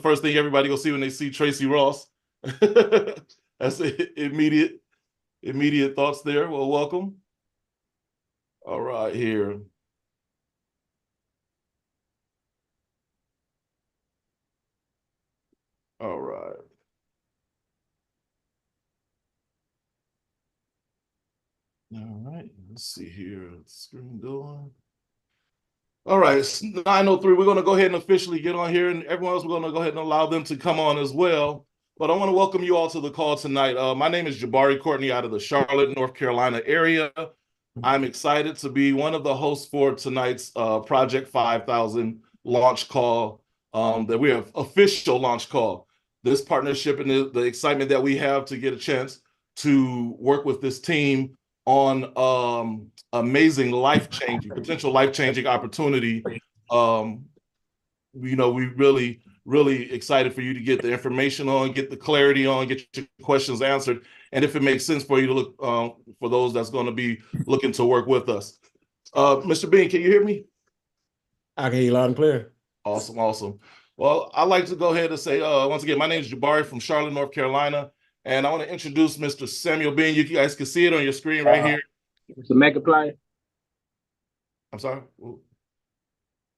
first thing everybody gonna see when they see Tracy Ross. That's immediate thoughts there. Well, welcome. All right, here. All right. All right, let's see here. Screen going. All right, it's 9:03. We're going to go ahead and officially get on here, and everyone else, we're going to go ahead and allow them to come on as well. But I want to welcome you all to the call tonight. My name is Jabari Courtney out of the Charlotte, North Carolina area. I'm excited to be one of the hosts for tonight's Project 5000 launch call, that we have official launch call. This partnership and the excitement that we have to get a chance to work with this team on amazing potential life-changing opportunity. We really excited for you to get the information on, get the clarity on, get your questions answered, and if it makes sense for you to look for those that's going to be looking to work with us. Mr. Bean, can you hear me? I can hear you loud and clear. Awesome. Well, I'd like to go ahead and say, once again, my name is Jabari from Charlotte, North Carolina, and I want to introduce Mr. Samuel Bean. You guys can see it on your screen right here. It's a mega player. I'm sorry?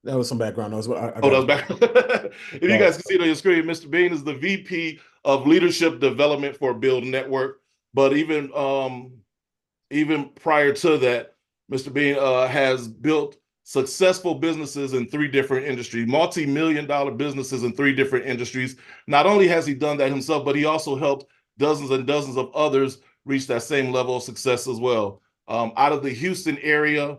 That was some background noise. That was back. If you guys can see it on your screen, Mr. Bean is the VP of Leadership Development for Build Network. But even prior to that, Mr. Bean has built successful businesses in 3 different industries, multi-million-dollar businesses in 3 different industries. Not only has he done that himself, but he also helped dozens and dozens of others reach that same level of success as well. Out of the Houston area,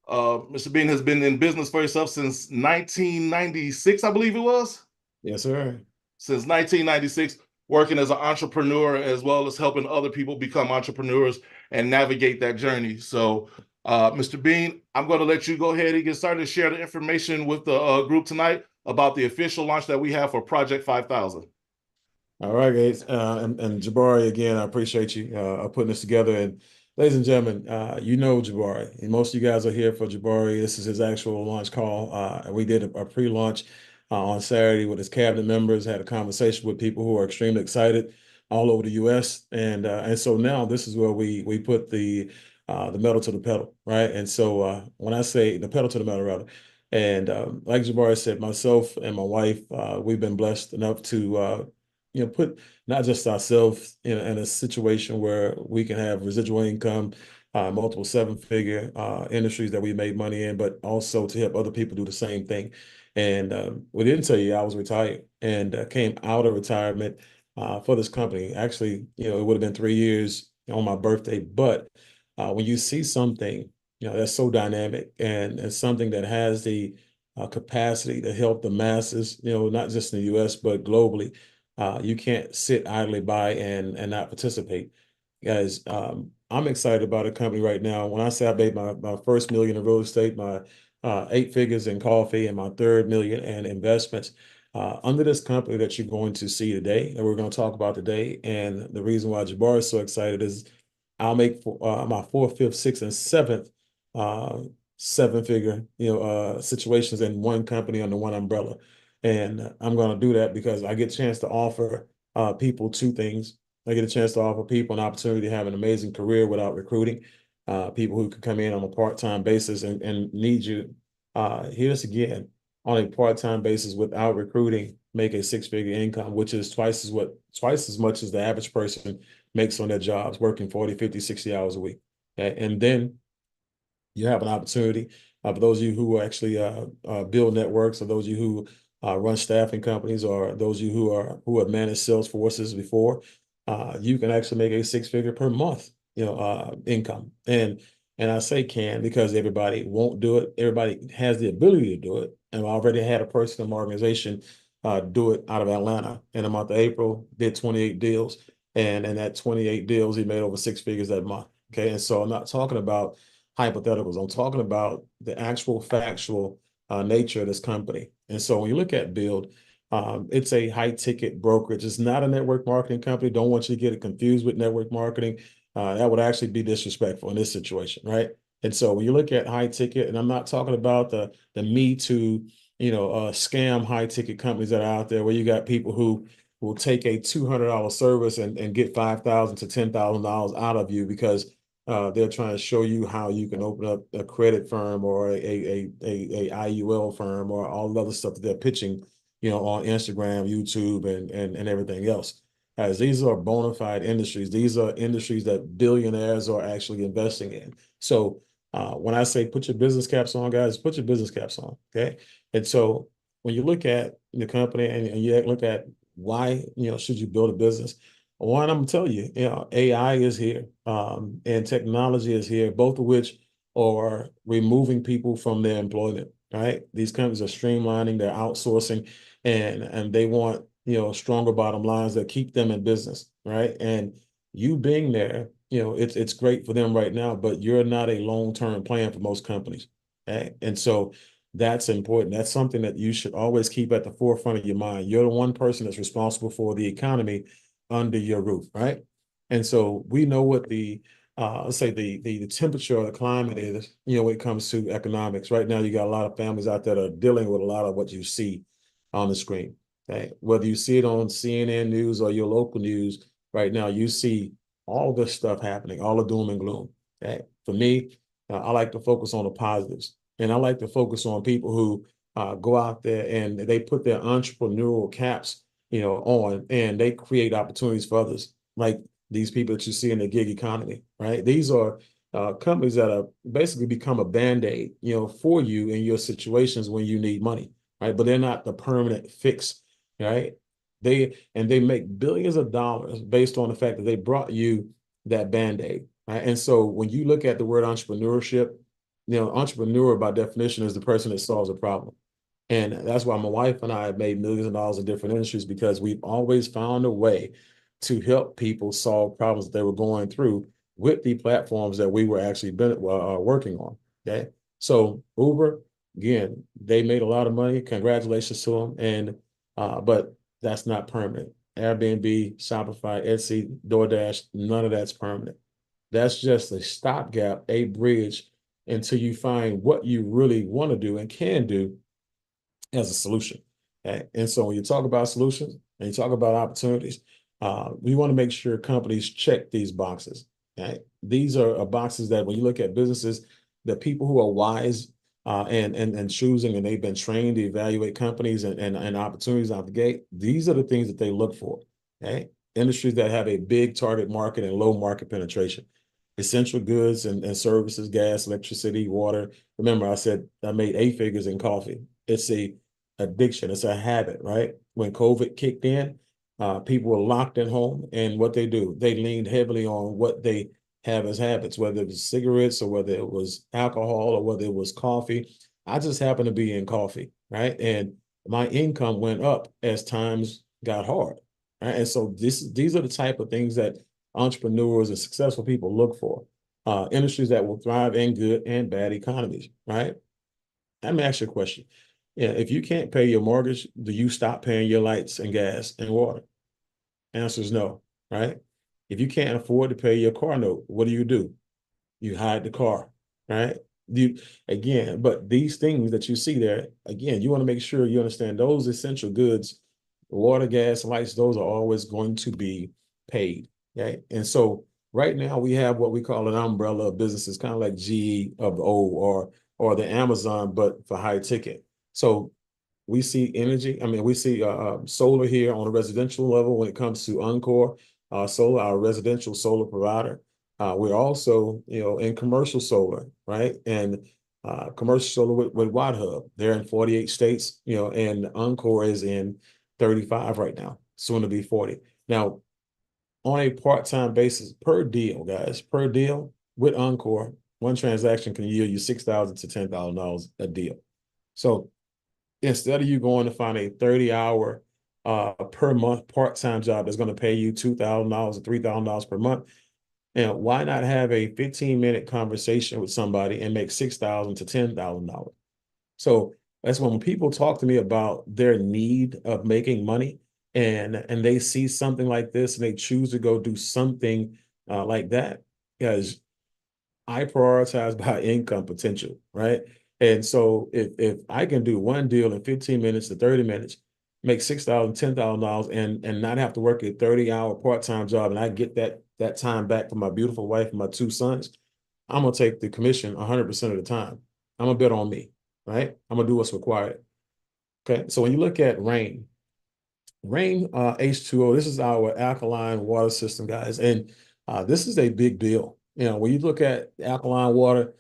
Mr. Bean has been in business for himself since 1996, I believe it was. Yes, sir. Since 1996, working as an entrepreneur as well as helping other people become entrepreneurs and navigate that journey. So, Mr. Bean, I'm going to let you go ahead and get started to share the information with the group tonight about the official launch that we have for Project 5000. All right, guys. And Jabari, again, I appreciate you putting this together. And ladies and gentlemen, you know Jabari, and most of you guys are here for Jabari. This is his actual launch call. We did a pre-launch on Saturday with his cabinet members, had a conversation with people who are extremely excited all over the U.S. And so now this is where we put the metal to the pedal, right? And so when I say the pedal to the metal, rather, and like Jabari said, myself and my wife, we've been blessed enough to put not just ourselves in a situation where we can have residual income, multiple 7-figure industries that we made money in, but also to help other people do the same thing. And we didn't tell you I was retired and came out of retirement for this company. Actually, it would have been 3 years on my birthday, but when you see something, that's so dynamic and something that has the capacity to help the masses, not just in the U.S., but globally, you can't sit idly by and not participate. Guys, I'm excited about a company right now. When I say I made my first million in real estate, my 8 figures in coffee, and my 3rd million in investments, under this company that you're going to see today, and we're going to talk about today. And the reason why Jabari is so excited is I'll make my 4th, 5th, 6th, and 7th 7-figure situations in one company under one umbrella. And I'm going to do that because I get a chance to offer people 2 things. I get a chance to offer people an opportunity to have an amazing career without recruiting, people who can come in on a part-time basis and need you. Hear this again, on a part-time basis without recruiting, make a 6-figure income, which is twice as much as the average person makes on their jobs, working 40, 50, 60 hours a week. Okay? And then you have an opportunity for those of you who actually build networks, or those of you who run staffing companies, or those of you who have managed sales forces before, you can actually make a 6-figure per month, income. And I say can because everybody won't do it. Everybody has the ability to do it. And I already had a person in my organization do it out of Atlanta in the month of April, did 28 deals. And in that 28 deals, he made over 6 figures that month. Okay. And so I'm not talking about hypotheticals. I'm talking about the actual factual nature of this company. And so when you look at Build, it's a high ticket brokerage. It's not a network marketing company. Don't want you to get it confused with network marketing. That would actually be disrespectful in this situation, right? And so when you look at high ticket, and I'm not talking about the Me Too scam high ticket companies that are out there where you got people who will take a $200 service and get $5,000 to $10,000 out of you because they're trying to show you how you can open up a credit firm or a IUL firm or all the other stuff that they're pitching, on Instagram, YouTube, and everything else. As these are bona fide industries, these are industries that billionaires are actually investing in. So when I say put your business caps on, guys, put your business caps on. Okay. And so when you look at the company and you look at why, should you build a business? One, I'm gonna tell you, AI is here, and technology is here, both of which are removing people from their employment. Right? These companies are streamlining, they're outsourcing, and they want stronger bottom lines that keep them in business. Right? And you being there, it's great for them right now, but you're not a long-term plan for most companies. Okay? And so that's important. That's something that you should always keep at the forefront of your mind. You're the one person that's responsible for the economy under your roof, right? And so we know what let's say the temperature or the climate is, when it comes to economics. Right now, you got a lot of families out there that are dealing with a lot of what you see on the screen. Okay? Whether you see it on CNN News or your local news, right now you see all this stuff happening, all the doom and gloom. Okay? For me, I like to focus on the positives. And I like to focus on people who go out there and they put their entrepreneurial caps, on, and they create opportunities for others, like these people that you see in the gig economy, right? These are companies that are basically become a Band-Aid, for you in your situations when you need money, right? But they're not the permanent fix, right? They make billions of dollars based on the fact that they brought you that Band-Aid, right? And so when you look at the word entrepreneurship, entrepreneur by definition is the person that solves a problem. And that's why my wife and I have made millions of dollars in different industries, because we've always found a way to help people solve problems that they were going through with the platforms that we were actually working on. Okay. So Uber, again, they made a lot of money. Congratulations to them. But that's not permanent. Airbnb, Shopify, Etsy, DoorDash, none of that's permanent. That's just a stopgap, a bridge until you find what you really want to do and can do as a solution. Okay? And so when you talk about solutions and you talk about opportunities, we want to make sure companies check these boxes. Okay? These are boxes that when you look at businesses, the people who are wise and choosing, and they've been trained to evaluate companies and opportunities out the gate, these are the things that they look for. Okay? Industries that have a big target market and low market penetration. Essential goods and services, gas, electricity, water. Remember, I said I made 8 figures in coffee. It's a addiction. It's a habit, right? When COVID kicked in, people were locked at home, and what they do, they leaned heavily on what they have as habits, whether it was cigarettes or whether it was alcohol or whether it was coffee. I just happened to be in coffee, right? And my income went up as times got hard, right? And so these are the type of things that entrepreneurs and successful people look for. Industries that will thrive in good and bad economies, right? Let me ask you a question. Yeah, if you can't pay your mortgage, do you stop paying your lights and gas and water? Answer is no, right? If you can't afford to pay your car note, what do? You hide the car, right? You again, but these things that you see there, again, you want to make sure you understand those essential goods, water, gas, lights, those are always going to be paid. Okay. And so right now we have what we call an umbrella of businesses, kind of like GE of the old or the Amazon, but for high ticket. So we see energy. I mean, we see solar here on a residential level when it comes to Encore Solar, our residential solar provider. We're also, in commercial solar, right? And commercial solar with WattHub. They're in 48 states, and Encore is in 35 right now, soon to be 40. Now, on a part-time basis per deal, guys, per deal with Encore, one transaction can yield you $6,000 to $10,000 a deal. So instead of you going to find a 30-hour per month part-time job that's going to pay you $2,000 or $3,000 per month, and why not have a 15-minute conversation with somebody and make $6,000 to $10,000? So that's when people talk to me about their need of making money, and they see something like this and they choose to go do something like that, because I prioritize by income potential, right? And so if I can do one deal in 15 minutes to 30 minutes, make $6,000, $10,000 and not have to work a 30-hour part-time job, and I get that time back for my beautiful wife and my two sons, I'm gonna take the commission 100% of the time. I'm gonna bet on me, right? I'm gonna do what's required. Okay. So when you look at Rain H2O, this is our alkaline water system, guys. And this is a big deal. When you look at alkaline water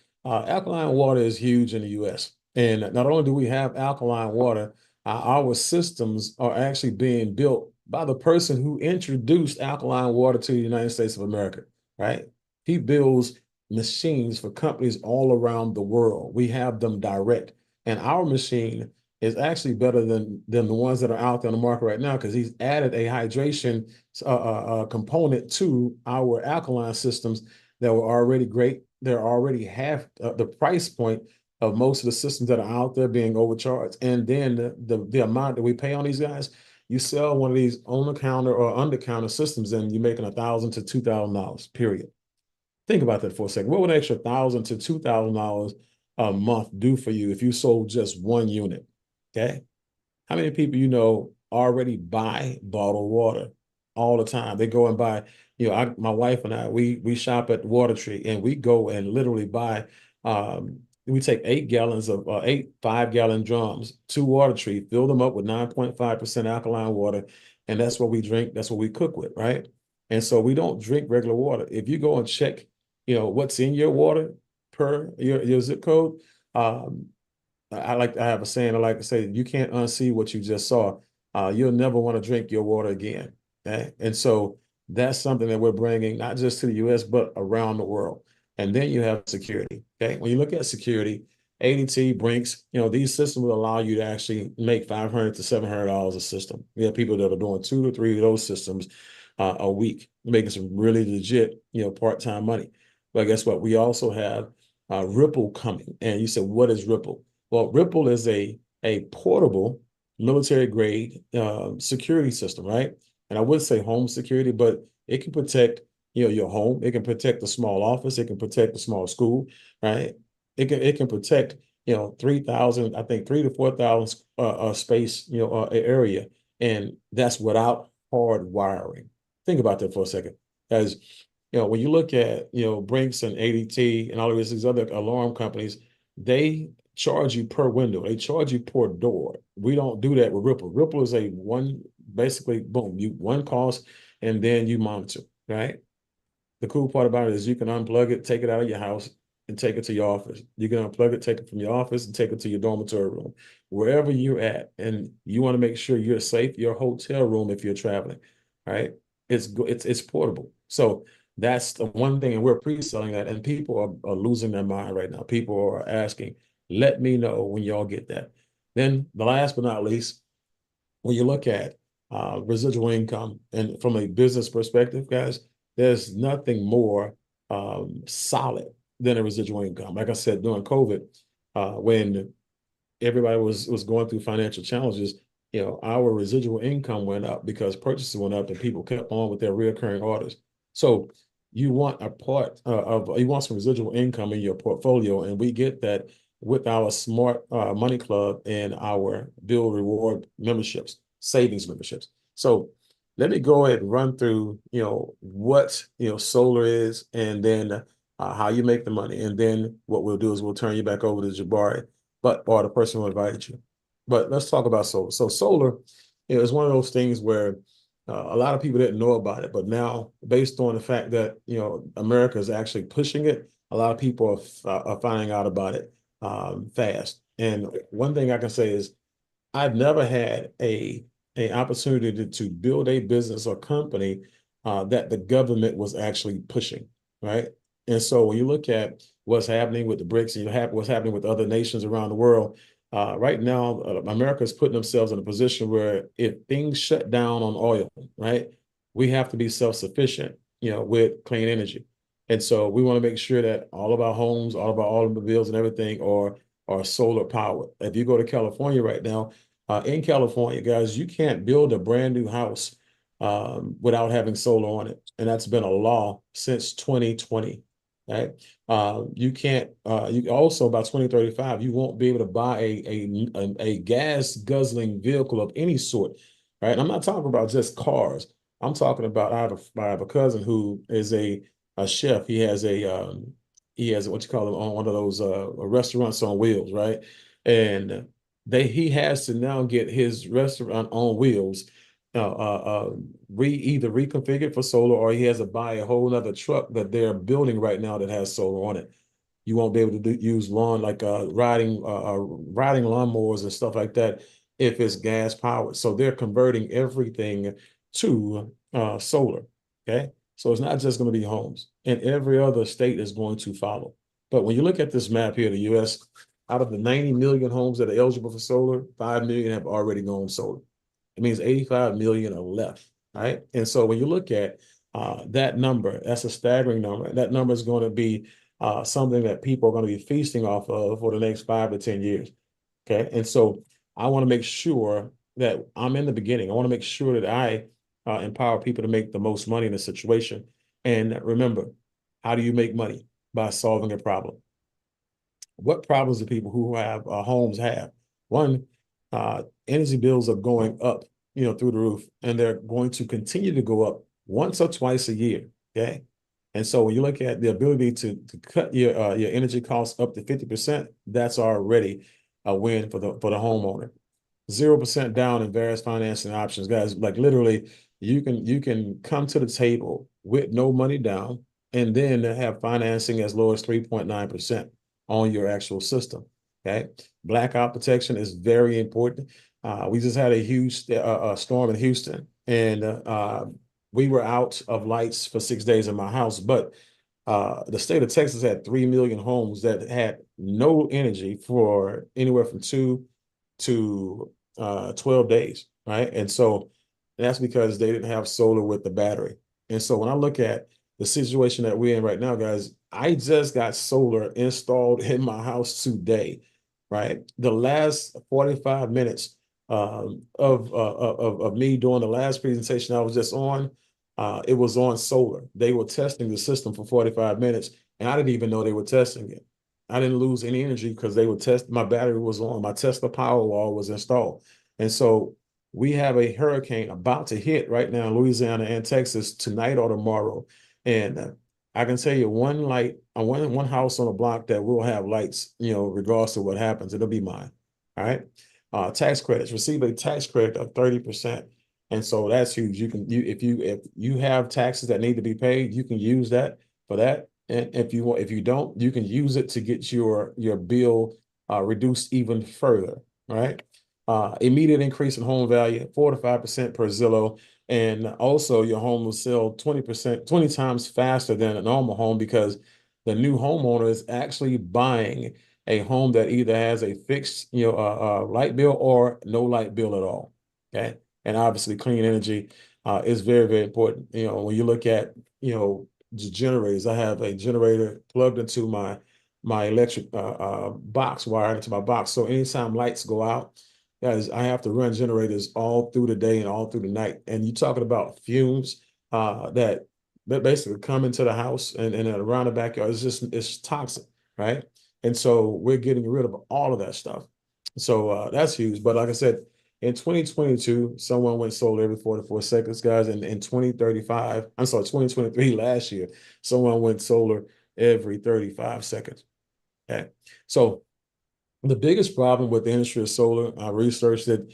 is huge in the US. And not only do we have alkaline water, our systems are actually being built by the person who introduced alkaline water to the United States of America, right? He builds machines for companies all around the world. We have them direct. And our machine is actually better than the ones that are out there on the market right now because he's added a hydration component to our alkaline systems that were already great. They're already half the price point of most of the systems that are out there being overcharged. And then the amount that we pay on these guys, you sell one of these on the counter or under counter systems and you're making $1,000 to $2,000, period. Think about that for a second. What would an extra $1,000 to $2,000 a month do for you if you sold just one unit? Okay. How many people already buy bottled water all the time? They go and buy, my wife and I, we shop at Water Tree and we go and literally buy, we take 8 gallons of 5-gallon drums to Water Tree, fill them up with 9.5% alkaline water, and that's what we drink. That's what we cook with, right? And so we don't drink regular water. If you go and check, what's in your water per your zip code, I have a saying, I like to say, you can't unsee what you just saw. You'll never want to drink your water again. Okay. And so that's something that we're bringing not just to the US, but around the world. And then you have security. Okay. When you look at security, ADT, Brinks, these systems will allow you to actually make $500 to $700 a system. We have people that are doing 2 to 3 of those systems a week, making some really legit, part-time money. But guess what? We also have Ripple coming. And you said, what is Ripple? Well, Ripple is a portable military grade security system, right? And I would say home security, but it can protect, your home. It can protect the small office. It can protect the small school, right? It can protect, 3,000, I think 3 to 4,000 space, area, and that's without hard wiring. Think about that for a second, as when you look at Brinks and ADT and all of these other alarm companies, they charge you per window. They charge you per door. We don't do that with Ripple. Ripple is basically, boom, you one cost and then you monitor, right? The cool part about it is you can unplug it, take it out of your house and take it to your office. You can unplug it, take it from your office and take it to your dormitory room, wherever you're at. And you want to make sure you're safe, your hotel room, if you're traveling, right? It's portable. So that's the one thing, and we're pre-selling that, and people are losing their mind right now. People are asking, let me know when y'all get that. Then the last but not least, when you look at residual income, and from a business perspective, guys, there's nothing more solid than a residual income. Like I said, during COVID, when everybody was going through financial challenges, our residual income went up because purchases went up and people kept on with their reoccurring orders. So you want you want some residual income in your portfolio, and we get that with our Smart Money Club and our Build Reward memberships, savings memberships. So let me go ahead and run through, what, solar is, and then how you make the money. And then what we'll do is we'll turn you back over to Jabari, or the person who invited you. But let's talk about solar. So solar, is one of those things where a lot of people didn't know about it, but now, based on the fact that, America is actually pushing it, a lot of people are finding out about it fast. And one thing I can say is I've never had an opportunity to build a business or company that the government was actually pushing, right? And so when you look at what's happening with the BRICS and what's happening with other nations around the world, right now, America is putting themselves in a position where if things shut down on oil, right, we have to be self-sufficient, with clean energy. And so we want to make sure that all of our homes, all of our automobiles and everything are solar powered. If you go to California right now, in California, guys, you can't build a brand new house without having solar on it. And that's been a law since 2020. right? You can't, you also by 2035, you won't be able to buy a gas guzzling vehicle of any sort, right? And I'm not talking about just cars. I'm talking about I have a cousin who is a chef. He has what you call it on one of those restaurants on wheels, right? And he has to now get his restaurant on wheels either reconfigured for solar, or he has to buy a whole other truck that they're building right now that has solar on it. You won't be able to use lawn like riding lawnmowers and stuff like that if it's gas powered. So they're converting everything to solar. Okay, so it's not just going to be homes, and every other state is going to follow. But when you look at this map here, the U.S., out of the 90 million homes that are eligible for solar, 5 million have already gone solar. It means 85 million are left, right? And so when you look at that number, that's a staggering number. That number is going to be something that people are going to be feasting off of for the next 5 to 10 years. Okay. And so I want to make sure that I'm in the beginning. I want to make sure that I empower people to make the most money in a situation. And remember, how do you make money? By solving a problem. What problems do people who have homes have? One, energy bills are going up, through the roof, and they're going to continue to go up once or twice a year. Okay. And so when you look at the ability to cut your energy costs up to 50%, that's already a win for the homeowner. 0% down in various financing options, guys. Like literally, you can come to the table with no money down and then have financing as low as 3.9% on your actual system. Okay. Blackout protection is very important. We just had a huge storm in Houston, and we were out of lights for 6 days in my house, but the state of Texas had 3 million homes that had no energy for anywhere from 2 to 12 days, right? And so that's because they didn't have solar with the battery. And so when I look at the situation that we're in right now, guys, I just got solar installed in my house today, right? The last 45 minutes of me doing the last presentation I was just on, it was on solar. They were testing the system for 45 minutes, and I didn't even know they were testing it. I didn't lose any energy because they would test. My battery was on. My Tesla Powerwall was installed. And so we have a hurricane about to hit right now in Louisiana and Texas tonight or tomorrow. And I can tell you one light, one house on a block that will have lights, regardless of what happens. It'll be mine. All right. Tax credits, receive a tax credit of 30%. And so that's huge. If you have taxes that need to be paid, you can use that for that. And if you don't, you can use it to get your bill reduced even further, right? Immediate increase in home value, 4 to 5% per Zillow. And also your home will sell 20 times faster than a normal home because the new homeowner is actually buying a home that either has a fixed, light bill or no light bill at all. Okay. And obviously clean energy is very, very important. When you look at, generators, I have a generator plugged into my electric box, wired into my box. So anytime lights go out, guys, I have to run generators all through the day and all through the night. And you're talking about fumes that basically come into the house and around the backyard. It's toxic, right? And so we're getting rid of all of that stuff. So that's huge. But like I said, in 2022, someone went solar every 44 seconds, guys. And in 2035, I'm sorry, 2023, last year, someone went solar every 35 seconds. Okay. So the biggest problem with the industry of solar, I researched it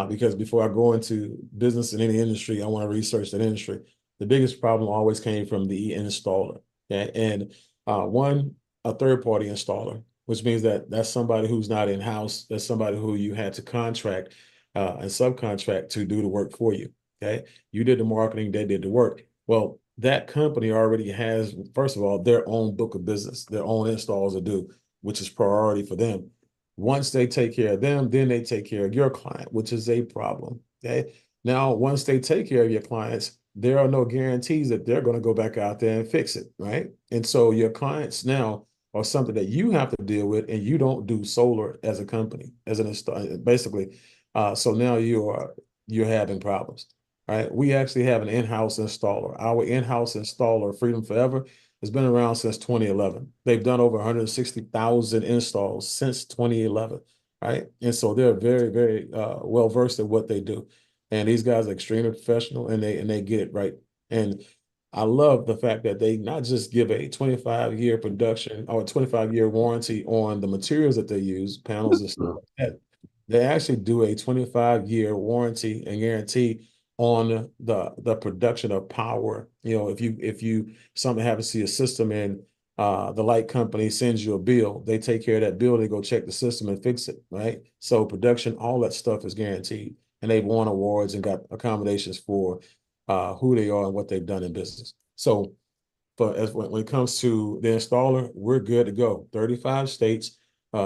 because before I go into business in any industry, I want to research that industry. The biggest problem always came from the installer. Okay. And a third-party installer, which means that that's somebody who's not in-house. That's somebody who you had to contract and subcontract to do the work for you. Okay. You did the marketing, they did the work. Well, that company already has, first of all, their own book of business, their own installs to do, which is priority for them. Once they take care of them, then they take care of your client, which is a problem. Okay. Now, once they take care of your clients, there are no guarantees that they're going to go back out there and fix it. Right. And so your clients now are something that you have to deal with, and you don't do solar as a company, as an installer, basically. So now you're having problems. Right. We actually have an in-house installer. Our in-house installer, Freedom Forever, It's been around since 2011. They've done over 160,000 installs since 2011, right? And so they're very, very well versed at what they do. And these guys are extremely professional, and they get it right. And I love the fact that they not just give a 25-year production or 25-year warranty on the materials that they use, panels and stuff like that. They actually do a 25-year warranty and guarantee on the production of power. You know, if you something happens to your system and the light company sends you a bill, they take care of that bill, they go check the system and fix it, right? So production, all that stuff is guaranteed. And they've won awards and got accommodations for who they are and what they've done in business. So when it comes to the installer, we're good to go. 35 states,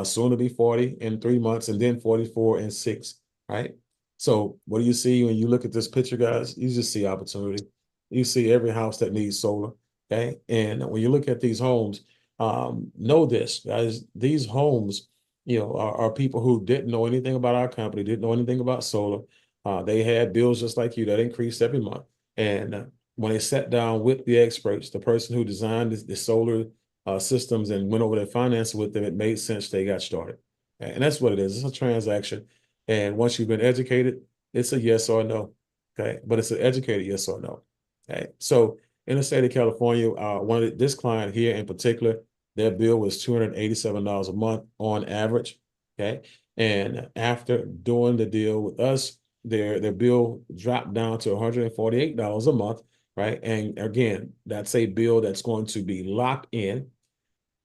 soon to be 40 in 3 months, and then 44 in 6, right? So what do you see when you look at this picture, guys? You just see opportunity. You see every house that needs solar, okay? And when you look at these homes, know this, guys, these homes, are people who didn't know anything about our company, didn't know anything about solar. They had bills just like you that increased every month. And when they sat down with the experts, the person who designed the solar systems and went over their finances with them, it made sense. They got started. And that's what it is. It's a transaction. And once you've been educated, it's a yes or no. Okay. But it's an educated yes or no. Okay. So in the state of California, this client here in particular, their bill was $287 a month on average. Okay. And after doing the deal with us, their bill dropped down to $148 a month, right? And again, that's a bill that's going to be locked in.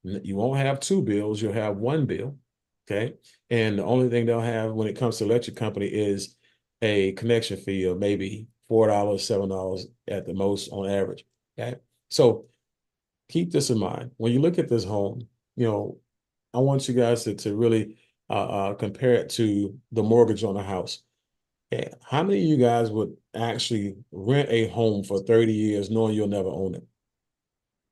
You won't have two bills, you'll have one bill, okay? And the only thing they'll have when it comes to electric company is a connection fee of maybe $4, $7 at the most on average, okay? So keep this in mind. When you look at this home, I want you guys to really compare it to the mortgage on a house. Okay. How many of you guys would actually rent a home for 30 years knowing you'll never own it?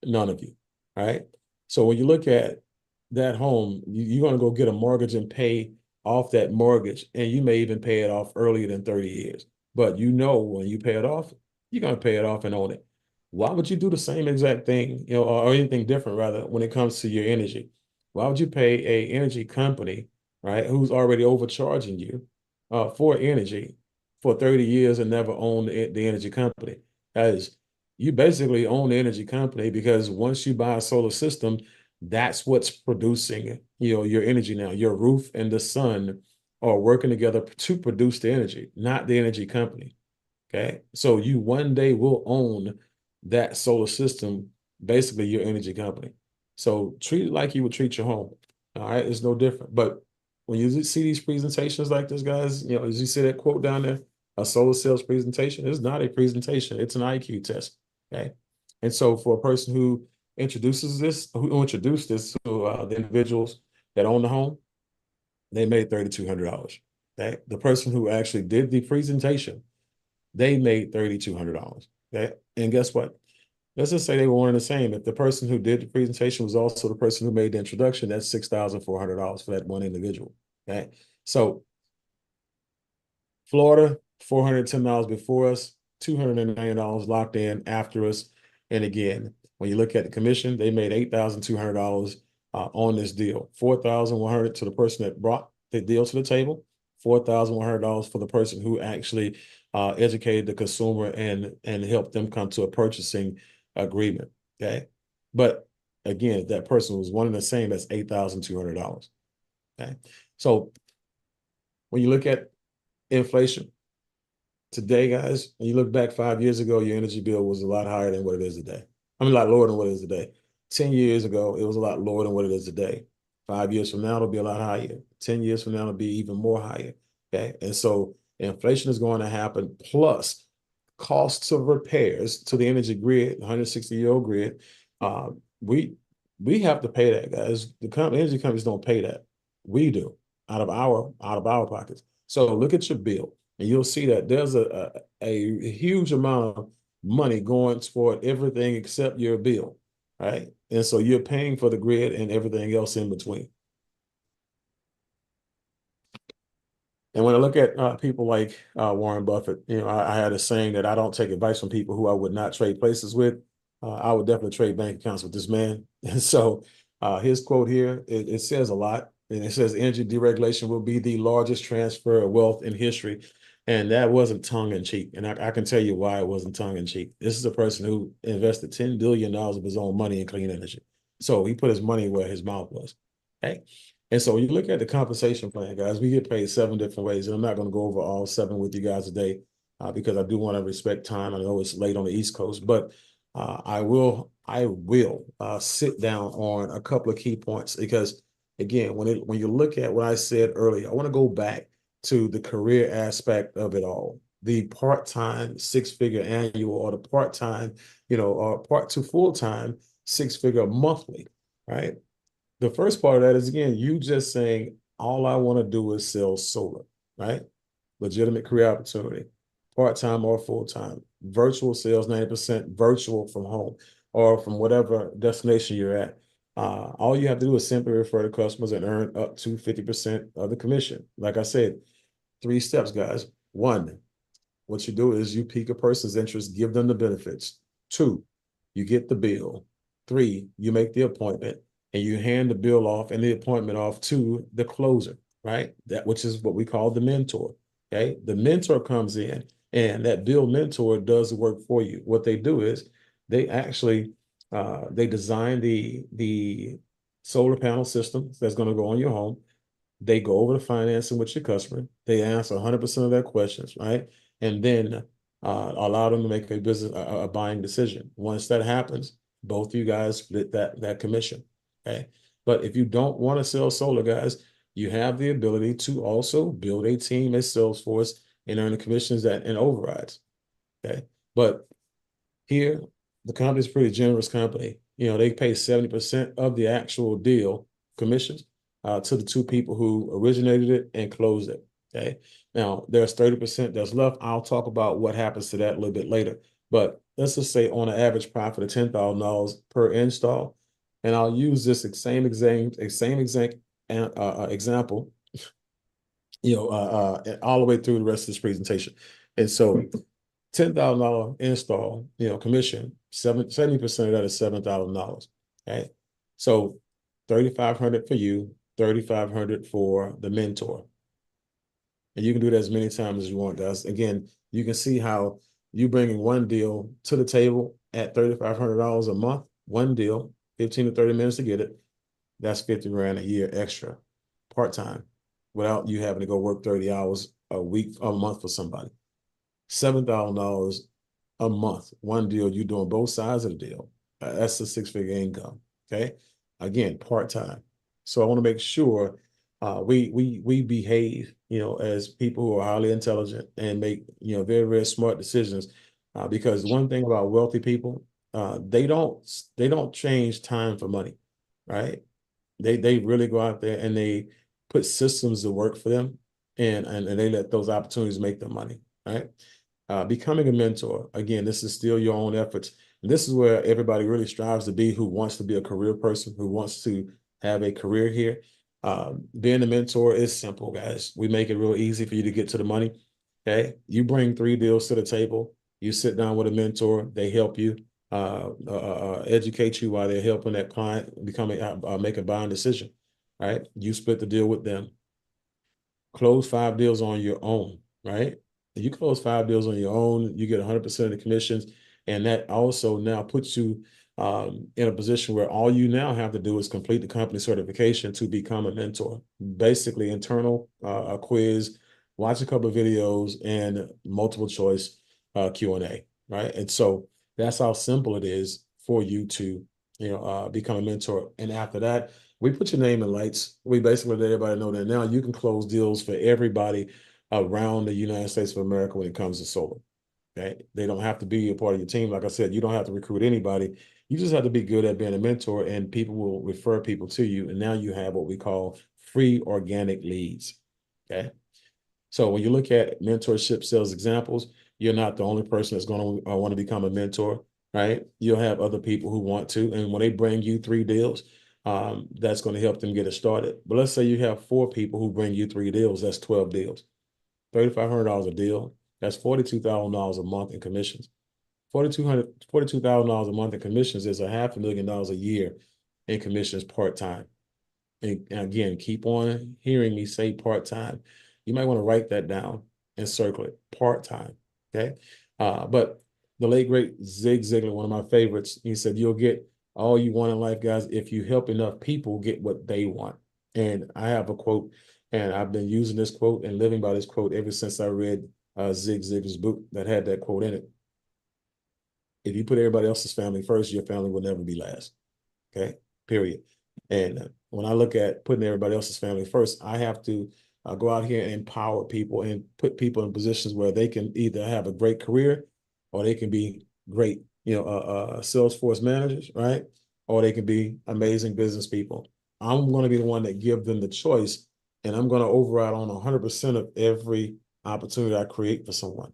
None of you, right? So when you look at that home, you're going to go get a mortgage and pay off that mortgage, and you may even pay it off earlier than 30 years. But when you pay it off, you're going to pay it off and own it. Why would you do the same exact thing, or anything different rather when it comes to your energy? Why would you pay a energy company, right, who's already overcharging you for energy for 30 years and never own the energy company? As you basically own the energy company, because once you buy a solar system, that's what's producing, your energy now. Your roof and the sun are working together to produce the energy, not the energy company. Okay. So you one day will own that solar system, basically your energy company. So treat it like you would treat your home. All right. It's no different. But when you see these presentations like this, guys, as you see that quote down there, a solar sales presentation is not a presentation. It's an IQ test. Okay. And so for a person who introduced this to the individuals that own the home, they made $3,200. Okay. The person who actually did the presentation, they made $3,200. Okay. And guess what? Let's just say they were one and the same. If the person who did the presentation was also the person who made the introduction, that's $6,400 for that one individual. Okay. So Florida, $410 before us, $290 locked in after us. And again, when you look at the commission, they made $8,200 on this deal. $4,100 to the person that brought the deal to the table, $4,100 for the person who actually educated the consumer and helped them come to a purchasing agreement. Okay. But again, if that person was one and the same, that's $8,200. Okay. So when you look at inflation today, guys, when you look back 5 years ago, your energy bill was a lot higher than what it is today. I mean, a lot lower than what it is today. 10 years ago, it was a lot lower than what it is today. 5 years from now, it'll be a lot higher. 10 years from now, it'll be even more higher. Okay. And so inflation is going to happen, plus costs of repairs to the energy grid, 160-year-old grid. We have to pay that, guys. Energy companies don't pay that. We do out of our pockets. So look at your bill, and you'll see that there's a huge amount of money going toward everything except your bill, right? And so you're paying for the grid and everything else in between. And when I look at people like Warren Buffett, I had a saying that I don't take advice from people who I would not trade places with. I would definitely trade bank accounts with this man. And so his quote here, it says a lot. And it says energy deregulation will be the largest transfer of wealth in history. And that wasn't tongue in cheek. And I can tell you why it wasn't tongue in cheek. This is a person who invested $10 billion of his own money in clean energy. So he put his money where his mouth was. Okay. And so you look at the compensation plan, guys, we get paid 7 different ways. And I'm not going to go over all 7 with you guys today because I do want to respect time. I know it's late on the East Coast, but I will sit down on a couple of key points because again, when you look at what I said earlier, I want to go back to the career aspect of it all. The part-time 6-figure annual or the part-time, or part to full-time 6-figure monthly, right? The first part of that is again, you just saying, all I want to do is sell solar, right? Legitimate career opportunity, part-time or full-time, virtual sales, 90% virtual from home or from whatever destination you're at. All you have to do is simply refer to customers and earn up to 50% of the commission. Like I said, 3 steps, guys. 1, what you do is you pique a person's interest, give them the benefits. 2, you get the bill. 3, you make the appointment and you hand the bill off and the appointment off to the closer, right? That which is what we call the mentor. Okay. The mentor comes in and that bill mentor does the work for you. What they do is they actually they design the solar panel system that's going to go on your home. They go over the financing with your customer. They answer 100% of their questions, right? And then allow them to make a buying decision. Once that happens, both of you guys split that commission. Okay. But if you don't want to sell solar, guys, you have the ability to also build a team at Salesforce and earn the commissions and overrides. Okay. But here, the company's a pretty generous company. They pay 70% of the actual deal commissions to the 2 people who originated it and closed it. Okay. Now there's 30% that's left. I'll talk about what happens to that a little bit later. But let's just say on an average profit of $10,000 per install. And I'll use this same example, all the way through the rest of this presentation. And so $10,000 install, commission, 70% of that is $7,000. Okay. So 3,500 for you, 3,500 for the mentor. And you can do that as many times as you want, guys. Again, you can see how you bringing one deal to the table at $3,500 a month, one deal, 15 to 30 minutes to get it. That's 50 grand a year extra, part-time, without you having to go work 30 hours a month for somebody. $7,000 a month, one deal, you're doing both sides of the deal. That's a 6-figure income. Okay. Again, part-time. So I want to make sure we behave, as people who are highly intelligent and make, very, very smart decisions. Because one thing about wealthy people, they don't change time for money, right? They really go out there and they put systems to work for them and they let those opportunities make them money, right? Becoming a mentor, again, this is still your own efforts. And this is where everybody really strives to be, who wants to be a career person, who wants to have a career here. Being a mentor is simple, guys. We make it real easy for you to get to the money. Okay. You bring 3 deals to the table. You sit down with a mentor. They help you educate you while they're helping that client make a buying decision. Right. You split the deal with them. Close 5 deals on your own. Right. You close 5 deals on your own, you get 100% of the commissions. And that also now puts you in a position where all you now have to do is complete the company certification to become a mentor. Basically, internal quiz, watch a couple of videos, and multiple choice Q&A, right? And so that's how simple it is for you to become a mentor. And after that, we put your name in lights. We basically let everybody know that now you can close deals for everybody around the United States of America when it comes to solar. Okay. They don't have to be a part of your team. Like I said, you don't have to recruit anybody. You just have to be good at being a mentor, and people will refer people to you. And now you have what we call free organic leads. Okay. So when you look at mentorship sales examples, you're not the only person that's going to want to become a mentor, right? You'll have other people who want to. And when they bring you 3 deals, that's going to help them get it started. But let's say you have 4 people who bring you 3 deals. That's 12 deals. $3,500 a deal. That's $42,000 a month in commissions. $42,000 a month in commissions is $500,000 a year in commissions part-time. And again, keep on hearing me say part-time. You might want to write that down and circle it, part-time, okay? But the late, great Zig Ziglar, one of my favorites, he said, you'll get all you want in life, guys, if you help enough people get what they want. And I have a quote, and I've been using this quote and living by this quote ever since I read Zig Ziglar's book that had that quote in it. If you put everybody else's family first, your family will never be last, okay? Period. And when I look at putting everybody else's family first, I have to go out here and empower people and put people in positions where they can either have a great career or they can be great, Salesforce managers, right? Or they can be amazing business people. I'm going to be the one that give them the choice, and I'm going to override on 100% of every opportunity I create for someone.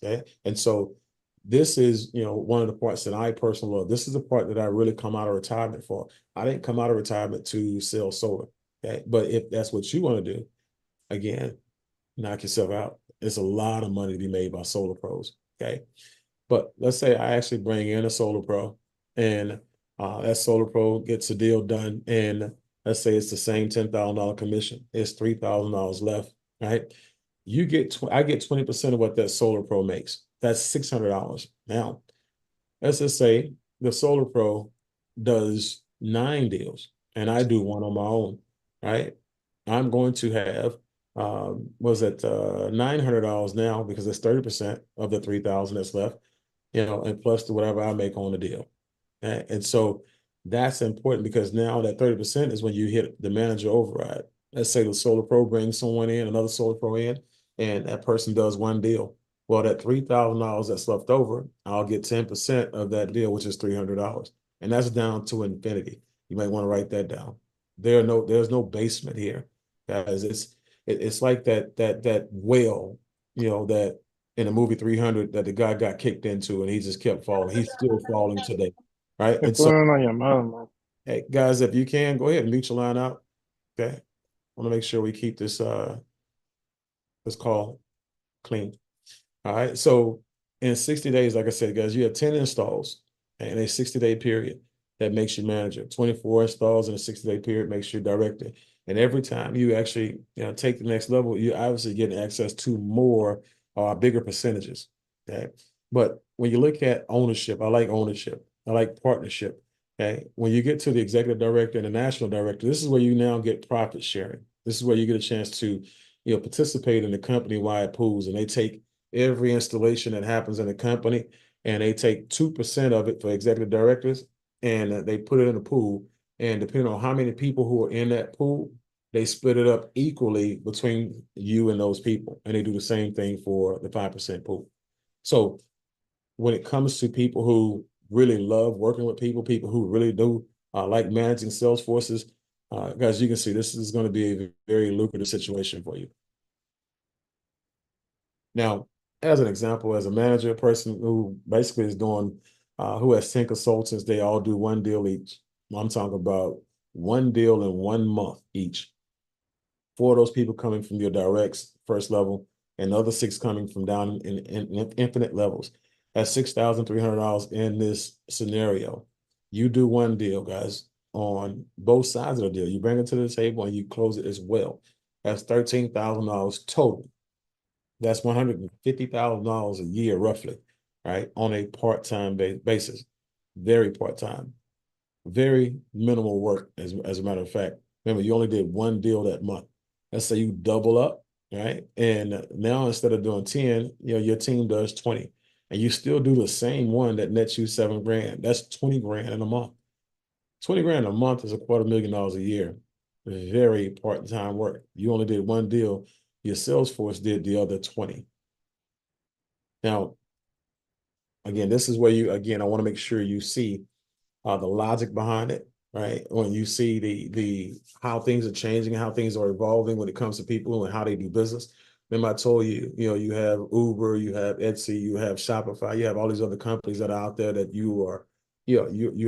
Okay. And so this is, one of the parts that I personally love. This is the part that I really come out of retirement for. I didn't come out of retirement to sell solar. Okay. But if that's what you want to do, again, knock yourself out. There's a lot of money to be made by solar pros. Okay. But let's say I actually bring in a solar pro, and that solar pro gets a deal done. And let's say it's the same $10,000 commission. It's $3,000 left, right? I get 20% of what that solar pro makes. That's $600. Now, let's just say the solar pro does 9 deals and I do one on my own, right? I'm going to have $900 now because it's 30% of the 3,000 that's left, and plus the whatever I make on the deal. And so that's important because now that 30% is when you hit the manager override. Let's say the solar pro brings someone in, another solar pro in, and that person does one deal. Well, that $3,000 that's left over, I'll get 10% of that deal, which is $300. And that's down to infinity. You might want to write that down. There's no basement here, guys. It's like that whale, that in the movie 300 that the guy got kicked into and he just kept falling. He's still falling today, right? Qué And so, problema llamada, man. hey, guys, if you can, go ahead and mute your line out. Okay. I want to make sure we keep this call clean. All right. So in 60 days, like I said, guys, you have 10 installs in a 60-day period that makes you manager. 24 installs in a 60-day period makes you director. And every time you actually take the next level, you're obviously getting access to more bigger percentages. Okay. But when you look at ownership, I like ownership. I like partnership. Okay. When you get to the executive director and the national director, this is where you now get profit sharing. This is where you get a chance to, participate in the company-wide pools, and they take every installation that happens in the company and they take 2% of it for executive directors and they put it in a pool. And depending on how many people who are in that pool, they split it up equally between you and those people. And they do the same thing for the 5% pool. So when it comes to people who really love working with people who really do like managing sales forces, guys, you can see this is going to be a very lucrative situation for you. Now, as an example, as a manager, a person who basically is doing, who has 10 consultants, they all do one deal each. I'm talking about one deal in 1 month each. 4 of those people coming from your directs, first level, and the other 6 coming from down in infinite levels. That's $6,300 in this scenario. You do one deal, guys, on both sides of the deal. You bring it to the table and you close it as well. That's $13,000 total. That's $150,000 a year, roughly, right? On a part-time basis. Very part-time. Very minimal work, as a matter of fact. Remember, you only did one deal that month. Let's say you double up, right? And now instead of doing 10, your team does 20. And you still do the same one that nets you $7,000. That's 20 grand in a month. 20 grand a month is $250,000 a year. Very part-time work. You only did one deal. Your sales force did the other 20. Now, again, this is where I want to make sure you see the logic behind it, right? When you see the how things are changing, how things are evolving when it comes to people and how they do business. Remember, I told you, you have Uber, you have Etsy, you have Shopify, you have all these other companies that are out there that you're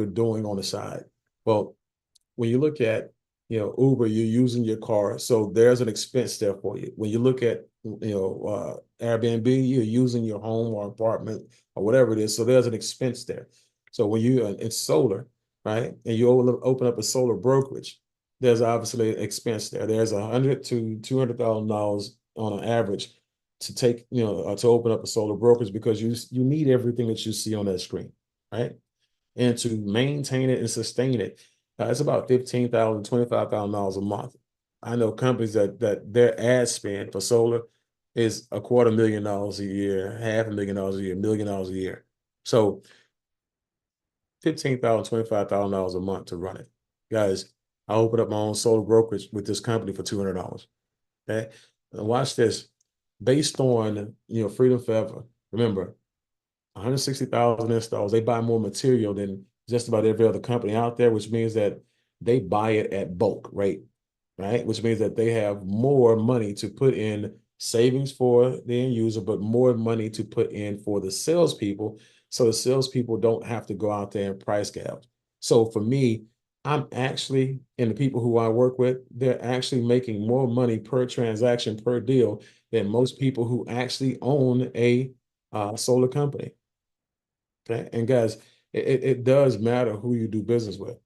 doing on the side. Well, when you look at Uber, you're using your car, so there's an expense there for you. When you look at Airbnb, you're using your home or apartment or whatever it is. So there's an expense there. So when it's solar, right, and you open up a solar brokerage, there's obviously an expense there. There's $100 to $200,000 on an average to take, to open up a solar brokerage, because you need everything that you see on that screen, right? And to maintain it and sustain it, it's about $15,000, $25,000 a month. I know companies that their ad spend for solar is $250,000 a year, $500,000 a year, $1 million a year. So $15,000, $25,000 a month to run it. Guys, I opened up my own solar brokerage with this company for $200. Okay. Now watch this. Based on Freedom Forever, remember, 160,000 installs. They buy more material than just about every other company out there, which means that they buy it at bulk rate, right? Which means that they have more money to put in savings for the end user, but more money to put in for the salespeople. So the salespeople don't have to go out there and price gouge. So for me, I'm actually, and the people who I work with, they're actually making more money per transaction, per deal, than most people who actually own a solar company. Okay. And guys, it does matter who you do business with.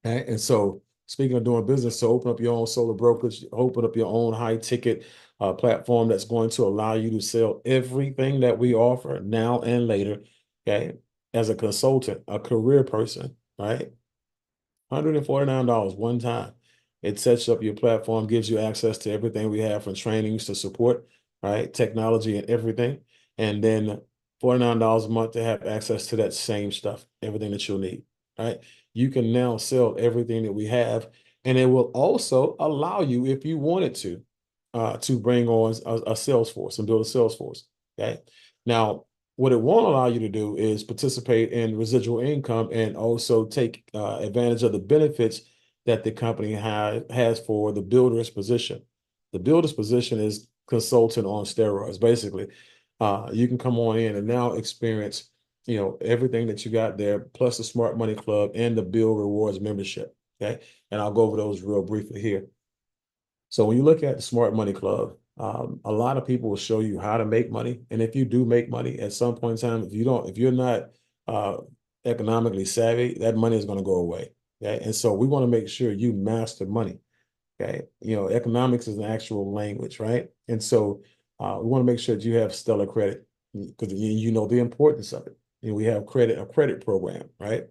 Okay. And so, speaking of doing business, so open up your own solar brokerage, open up your own high ticket platform that's going to allow you to sell everything that we offer now and later. Okay. As a consultant, a career person, right? $149 one time. It sets up your platform, gives you access to everything we have, from trainings to support, right? Technology and everything. And then $49 a month to have access to that same stuff, everything that you'll need, right? You can now sell everything that we have, and it will also allow you, if you wanted to bring on a sales force and build a sales force. Okay. Now, what it won't allow you to do is participate in residual income and also take advantage of the benefits that the company has for the builder's position. The builder's position is consultant on steroids. Basically, you can come on in and now experience, everything that you got there, plus the Smart Money Club and the Build Rewards membership. Okay. And I'll go over those real briefly here. So when you look at the Smart Money Club, a lot of people will show you how to make money. And if you do make money at some point in time, if you're not uh, economically savvy, that money is going to go away. Okay. And so we want to make sure you master money. Okay. Economics is an actual language, right? And so we want to make sure that you have stellar credit, because you know the importance of it. We have a credit program, right?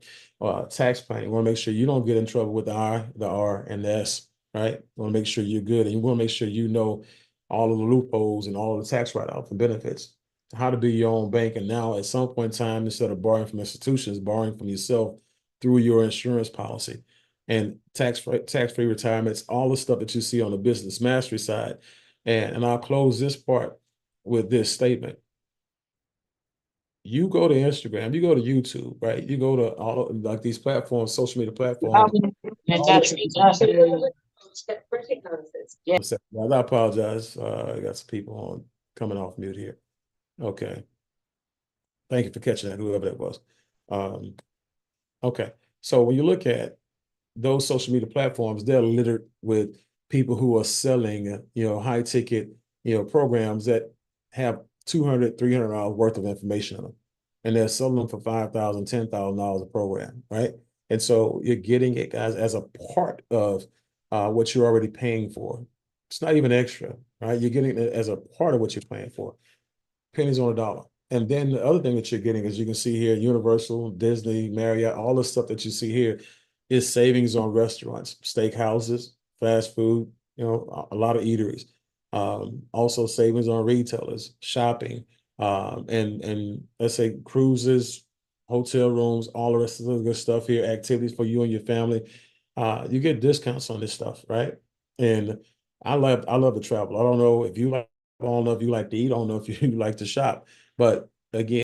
Tax planning. We want to make sure you don't get in trouble with the R, and the S, right? We want to make sure you're good, and you want to make sure you know all of the loopholes and all of the tax write-offs and benefits, how to be your own bank. And now at some point in time, instead of borrowing from institutions, borrowing from yourself through your insurance policy and tax-free retirements, all the stuff that you see on the business mastery side. And I'll close this part with this statement. You go to Instagram, you go to YouTube, right? You go to all like these platforms, social media platforms. Yeah. I apologize. I got some people on coming off mute here. Okay. Thank you for catching that, whoever that was. Okay. So when you look at those social media platforms, they're littered with people who are selling, high ticket, programs that have $200, $300 worth of information on them. And they're selling them for $5,000, $10,000 a program, right? And so you're getting it, guys, as a part of what you're already paying for. It's not even extra, right? You're getting it as a part of what you're paying for. Pennies on a dollar. And then the other thing that you're getting, as you can see here, Universal, Disney, Marriott, all the stuff that you see here is savings on restaurants, steakhouses, fast food, a lot of eateries. Also savings on retailers, shopping, and let's say cruises, hotel rooms, all the rest of the good stuff here, activities for you and your family. You get discounts on this stuff, right? And I love to travel. I don't know if you like to eat. I don't know if you like to shop, but again,